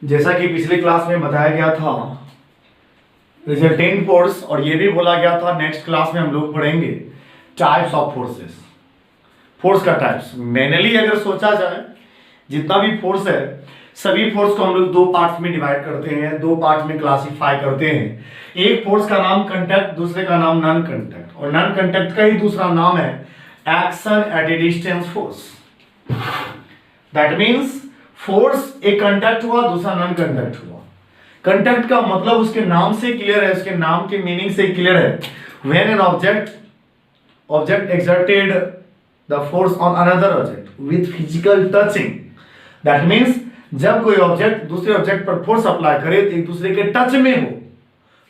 जैसा कि पिछली क्लास में बताया गया था रिजल्टेंट फोर्स, और ये भी बोला गया था नेक्स्ट क्लास में हम लोग पढ़ेंगे टाइप्स ऑफ फोर्सेस, फोर्स का टाइप्स। मेनली अगर सोचा जाए जितना भी फोर्स है सभी फोर्स को हम लोग दो पार्ट्स में डिवाइड करते हैं, दो पार्ट में क्लासिफाई करते हैं। एक फोर्स का नाम कंटैक्ट, दूसरे का नाम नॉन कंटैक्ट, और नॉन कंटैक्ट का ही दूसरा नाम है action at A distance force. That means force एक कंटैक्ट हुआ, दूसरा नॉन कंटैक्ट हुआ। कंटैक्ट का मतलब उसके नाम से क्लियर है, उसके नाम के मीनिंग से क्लियर है। When an object exerted the force on another object with physical touching, that means जब कोई ऑब्जेक्ट दूसरे ऑब्जेक्ट पर फोर्स अप्लाई करे तो एक दूसरे के टच में हो,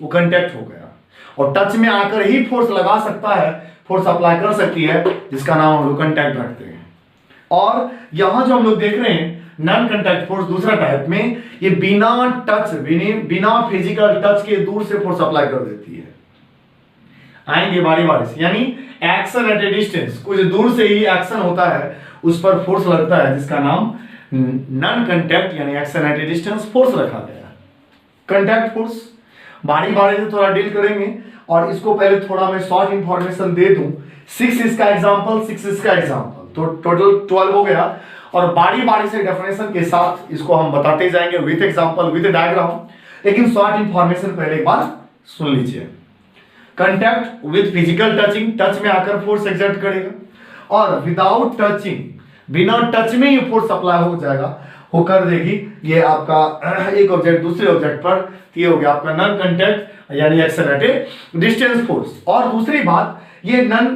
वो कंटैक्ट हो गया। और टच में आकर ही फोर्स लगा सकता है, फोर्स अप्लाई कर सकती है, जिसका नाम हम लोग कंटैक्ट रखते हैं। और यहां जो हम लोग देख रहे हैं नॉन कंटैक्ट फोर्स दूसरा टाइप में, ये बिना टच, बिना फिजिकल टच के दूर से फोर्स अप्लाई कर देती है। आएंगे बारी बारी से, यानी एक्शन एट ए डिस्टेंस, कुछ दूर से ही एक्शन होता है, उस पर फोर्स लगता है, जिसका नाम नॉन कंटैक्ट यानी action at A distance force रखा गया है। कंटैक्ट फोर्स बारी बारी से थोड़ा डील करेंगे, और इसको पहले थोड़ा मैं शॉर्ट इंफॉर्मेशन दे दूं। 6 इसका एग्जांपल, 6 इसका एग्जांपल, तो टोटल 12 हो गया। और बारी बारी से डेफिनेशन के साथ इसको हम बताते जाएंगे विद एग्जांपल, विद डायग्राम। लेकिन शॉर्ट इंफॉर्मेशन पहले एक बार सुन लीजिए। Contact with physical touching, touch में आकर फोर्स एक्सर्ट करेगा, और विदाउट टचिंग, बिना टच में ही फोर्स अप्लाई हो जाएगा, होकर देगी ये आपका एक ऑब्जेक्ट दूसरे ऑब्जेक्ट पर, ये हो गया आपका नॉन कंटैक्ट यानी action at A distance force. और दूसरी बात, ये नॉन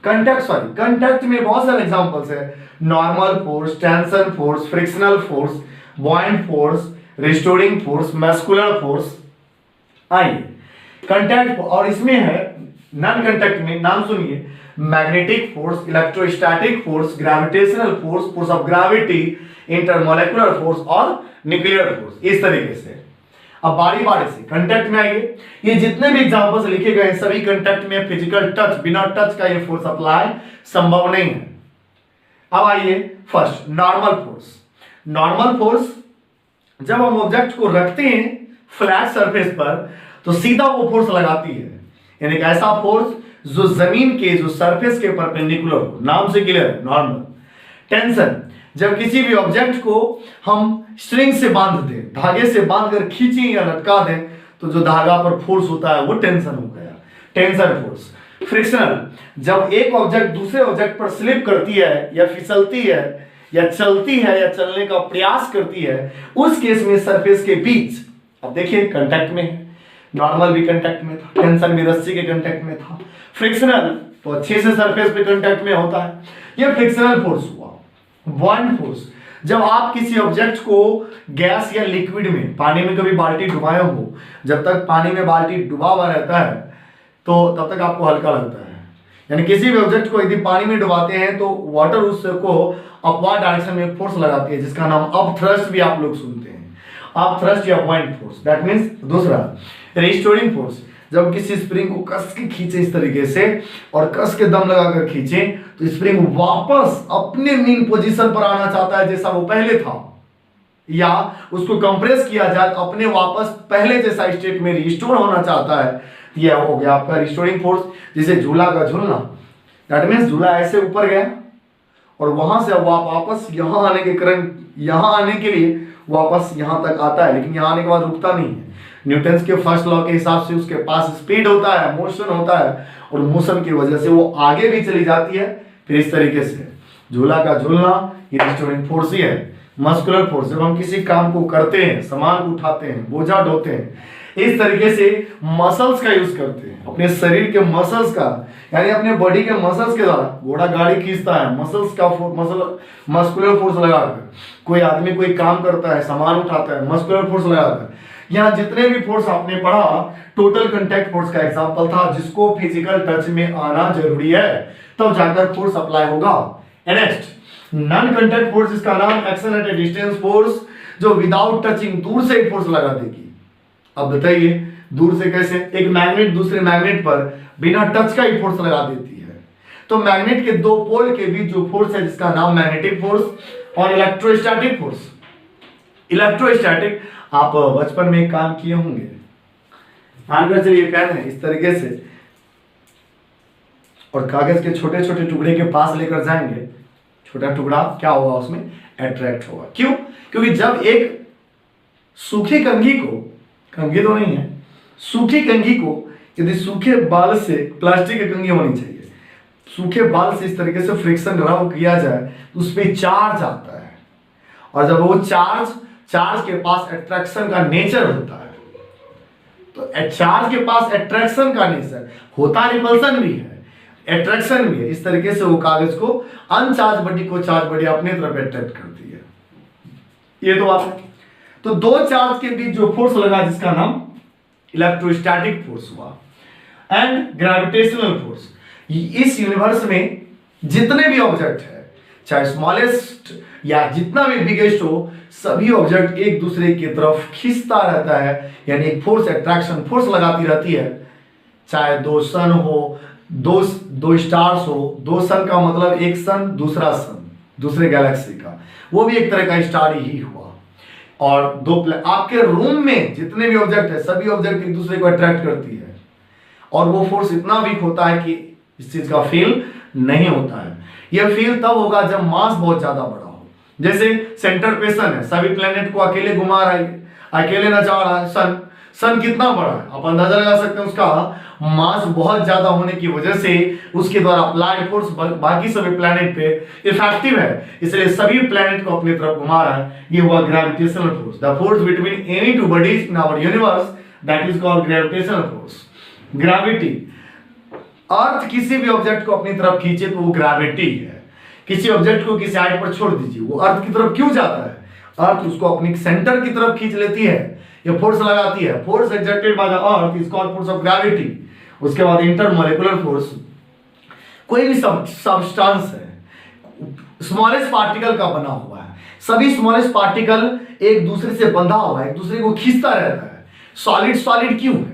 कंटैक्ट में बहुत सारे एग्जांपल्स है। Normal force, tension force, frictional force, buoyant force, restoring force, muscular force. आइए कंटैक्ट, और इसमें है नॉन कंटैक्ट में, नाम सुनिए, magnetic force, electrostatic force, gravitational force, force of gravity, intermolecular force और न्यूक्लियर फोर्स। इस तरीके से अब बारी बारी से कंटैक्ट में आइए। ये जितने भी एग्जांपल्स लिखे गए सभी कंटैक्ट में फिजिकल टच, बिना टच का ये फोर्स अप्लाई संभव नहीं है। अब आइए first normal force. Normal force जब हम ऑब्जेक्ट को रखते हैं फ्लैट सरफेस पर तो सीधा वो फोर्स लगाती है, यानी ऐसा फोर्स जो जमीन के जो सरफेस के परपेंडिकुलर हो, नाम से क्लियर है, नॉर्मल। टेंशन, जब किसी भी ऑब्जेक्ट को हम स्ट्रिंग से बांध दें, धागे से बांधकर खींचें या लटका दें, तो जो धागा पर फोर्स होता है वो टेंशन हो गया, टेंशन फोर्स। फ्रिक्शनल, जब एक ऑब्जेक्ट दूसरे ऑब्जेक्ट पर स्लिप करती है या फिसलती है या चलती है या चलने का प्रयास करती है, उस केस में सरफेस के बीच, अब देखिए कंटैक्ट में है, नॉर्मल भी कंटैक्ट में था, टेंशन भी रस्सी के कंटैक्ट में था, फ्रिक्शनल तो अच्छे से सरफेस पे कंटैक्ट में होता है, यह फ्रिक्शनल फोर्स हुआ। बॉयंट फोर्स, जब आप किसी ऑब्जेक्ट को गैस या लिक्विड में, पानी में कभी बाल्टी डुबाए हो, जब तक पानी में बाल्टी डुबा हुआ रहता है तो तब तक आपको हल्का लगता है, यानी किसी भी ऑब्जेक्ट को यदि पानी में डुबाते हैं तो वाटर उसको अपवर्ड डायरेक्शन में फोर्स लगाती है, जिसका नाम अप थ्रस्ट भी आप लोग सुनते हैं, अप थ्रस्ट या बॉयंट फोर्स। दैट मींस दूसरा रिस्टोरिंग फोर्स, जब किसी स्प्रिंग को कस के खींचे इस तरीके से और कस के दम लगाकर खींचे तो स्प्रिंग वापस अपने मेन पोजीशन पर आना चाहता है जैसा वो पहले था, या उसको कंप्रेस किया जाए अपने वापस पहले जैसा स्टेट में रिस्टोर होना चाहता है, यह हो गया आपका रिस्टोरिंग फोर्स। जैसे झूला का झूलना, दैट मींस झूला ऐसे ऊपर गया और वहां से वापस यहां आने के करंट, यहां आने के लिए वापस यहां तक आता है, लेकिन यहां आने के बाद रुकता नहीं है। न्यूटन के फर्स्ट लॉ के हिसाब से उसके पास स्पीड होता है, मोशन होता है, और मोशन की वजह से वो आगे भी चली जाती है। फिर इस तरीके से झूला का झूलना ये रिस्टोरिंग फोर्स ही है। मस्कुलर फोर्स, जब हम किसी काम को करते हैं, सामान को उठाते हैं, बोझा ढोते हैं, इस तरीके से मसल्स का यूज करते हैं, अपने शरीर के मसल्स का, यानी अपने बॉडी के मसल्स के द्वारा। घोड़ा गाड़ी खींचता है, मसल्स का मस्कुलर फोर्स लगाकर। कोई आदमी कोई काम करता है, सामान उठाता है, मस्कुलर फोर्स लगाकर। यहाँ जितने भी फोर्स आपने पढ़ा टोटल कंटैक्ट फोर्स का एग्जांपल था, जिसको फिजिकल टच में आना जरूरी है तब जाकर फोर्स अप्लाई होगा। नेक्स्ट नॉन कंटैक्ट फोर्स, जिसका नाम action at A distance force, जो विदाउट टचिंग दूर से फोर्स लगा देगी। अब बताइए दूर से कैसे? एक मैग्नेट दूसरे मैग्नेट पर बिना टच का ही फोर्स लगा देती है, तो मैग्नेट के दो पोल के बीच जो फोर्स है जिसका नाम मैग्नेटिक फोर्स और इलेक्ट्रोस्टैटिक फोर्स। इलेक्ट्रोस्टैटिक, आप बचपन में एक काम किए होंगे, मानकर चलिए पेन है इस तरीके से और कागज के छोटे छोटे टुकड़े के पास लेकर जाएंगे, छोटा टुकड़ा क्या होगा उसमें अट्रैक्ट होगा। क्यों? क्योंकि जब एक सूखी कंघी को, कंघी तो नहीं है, सूखी कंघी को यदि सूखे बाल से, प्लास्टिक की कंघी होनी चाहिए, सूखे बाल से इस तरीके से फ्रिक्शन रब किया जाए तो उस पर चार्ज आता है, और जब वो चार्ज के पास अट्रैक्शन का नेचर होता है, तो चार्ज के पास अट्रैक्शन का नेचर होता, रिपल्सन भी है, अट्रैक्शन भी है। इस तरीके से वो कागज को अनचार्ज बॉडी को चार्ज बॉडी अपने तरफ अट्रैक्ट करती है। ये तो बात है। तो दो चार्ज के बीच जो फोर्स लगा जिसका नाम इलेक्ट्रोस्टैटिक फोर्स हुआ एंड ग्रेविटेशनल फोर्स। इस यूनिवर्स में जितने भी ऑब्जेक्ट है, चाहे स्मॉलेस्ट या जितना भी बिगेस्ट हो, सभी ऑब्जेक्ट एक दूसरे की तरफ खींचता रहता है, यानी एक फोर्स, अट्रैक्शन फोर्स लगाती रहती है। चाहे दो सन हो, दो स्टार्स हो, दो सन का मतलब एक सन दूसरा सन दूसरे गैलेक्सी का, वो भी एक तरह का स्टार ही हुआ। और दो आपके रूम में जितने भी ऑब्जेक्ट है, सभी ऑब्जेक्ट एक दूसरे को अट्रैक्ट करती है, और वो फोर्स इतना वीक होता है कि इस चीज का फील नहीं होता है। यह फील तब होगा जब मास बहुत ज्यादा बड़ा हो। जैसे सेंटर पे सन है, सभी प्लेनेट को अकेले घुमा रहा है, अकेले न जा रहा है। सन कितना बड़ा है आप अंदाजा लगा सकते हैं, उसका मास बहुत ज्यादा होने की वजह से उसके द्वारा अप्लाइड फोर्स बाकी सभी प्लेनेट पे इफेक्टिव है, इसलिए सभी प्लेनेट को अपनी तरफ घुमा रहा है। ये हुआ gravitational force. The force between any two bodies in our universe, that is called gravitational force. Gravity, earth किसी भी ऑब्जेक्ट को अपनी तरफ खींचे तो वो ग्रेविटी है। किसी ऑब्जेक्ट को किसी साइड पर छोड़ दीजिए, वो अर्थ की तरफ क्यों जाता है? अर्थ उसको अपनी सेंटर की तरफ खींच लेती है, ये फोर्स लगाती है। Force exerted by the earth is called force of gravity. उसके बाद इंटरमॉलिक्यूलर फोर्स, कोई भी सब्सटेंस है स्मॉलेस्ट पार्टिकल का बना हुआ है, सभी स्मॉलेस्ट पार्टिकल एक दूसरे से बंधा हुआ है, एक दूसरे को खींचता रहता है। सॉलिड क्यों है?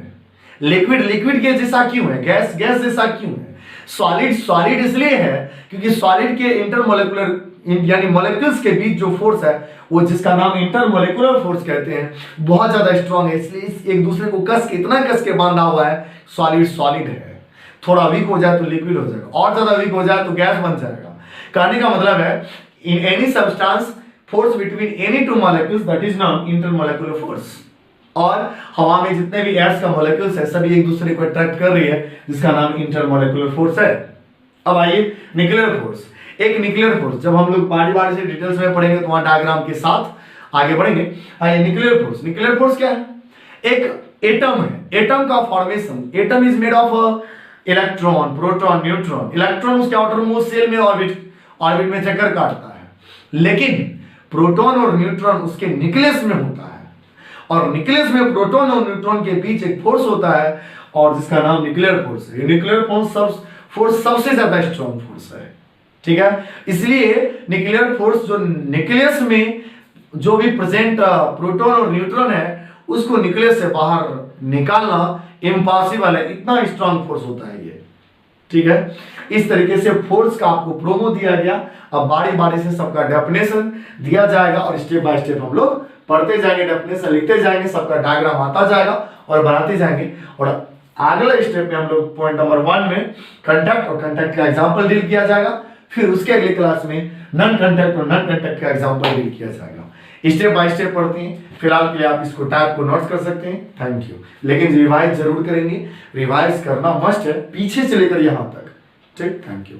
लिक्विड के जैसा क्यों है? गैस जैसा क्यों है? सॉलिड इसलिए है क्योंकि सॉलिड के इंटरमॉलिक्यूलर यानी मॉलिक्यूल्स के बीच जो फोर्स है, वो जिसका नाम इंटरमॉलिक्यूलर फोर्स कहते हैं, बहुत ज्यादा स्ट्रांग है, इसलिए एक दूसरे को इतना कस के बांधा हुआ है। सॉलिड है, थोड़ा वीक हो जाए तो लिक्विड हो जाएगा, और ज्यादा वीक हो जाए तो गैस बन जाएगा। कहने का मतलब है in any substance force between any two molecules, that is non intermolecular force. और हवा में जितने भी एयर्स का मॉलिक्यूल्स है, सभी एक दूसरे को अट्रैक्ट कर रही है, जिसका नाम इंटरमॉलिक्यूलर फोर्स है। अब आइए न्यूक्लियर फोर्स। एक न्यूक्लियर फोर्स जब हम लोग बारी से डिटेल्स में पढ़ेंगे तो वहां डायग्राम के साथ आगे बढ़ेंगे। आइए न्यूक्लियर फोर्स क्या है? एक एटम है, एटम का formation, atom is made of electron, proton, neutron. Electron उसके आउटर मोस्ट शेल में ऑर्बिट में चक्कर काटता है, लेकिन प्रोटॉन और न्यूट्रॉन उसके न्यूक्लियस में होता है, और न्यूक्लियस में प्रोटॉन और न्यूट्रॉन के बीच एक फोर्स होता है, और जिसका नाम न्यूक्लियर फोर्स है। न्यूक्लियर फोर्स सबसे ज्यादा स्ट्रॉन्ग फोर्स है, ठीक है। इसलिए न्यूक्लियर फोर्स जो न्यूक्लियस में जो भी प्रेजेंट प्रोटॉन और न्यूट्रॉन है, उसको न्यूक्लियस से बाहर निकालना इम्पॉसिबल है, इतना स्ट्रॉन्ग फोर्स होता है ये, ठीक है। इस तरीके से फोर्स का आपको प्रोमो दिया गया। अब बारी से सबका डेफिनेशन दिया जाएगा, और स्टेप बाय स्टेप हम लोग पढ़ते जाएंगे, डेफिनेशन लिखते जाएंगे, सबका डायग्राम आता जाएगा और बनाते जाएंगे। और अगला स्टेप में हम लोग पॉइंट नंबर 1 में कंडक्ट और कंडक्ट का एग्जांपल डील किया जाएगा, फिर उसके अगले क्लास में नॉन कंडक्ट और नॉन कंडक्ट का एग्जांपल डील किया जाएगा। स्टेप बाय स्टेप पढ़ते हैं। फिलहाल के लिए आप इसको टाइप को नोट कर सकते हैं। Thank you. लेकिन रिवाइज जरूर करेंगे, रिवाइज करना मस्ट है, पीछे से लेकर यहाँ तक, ठीक। Thank you.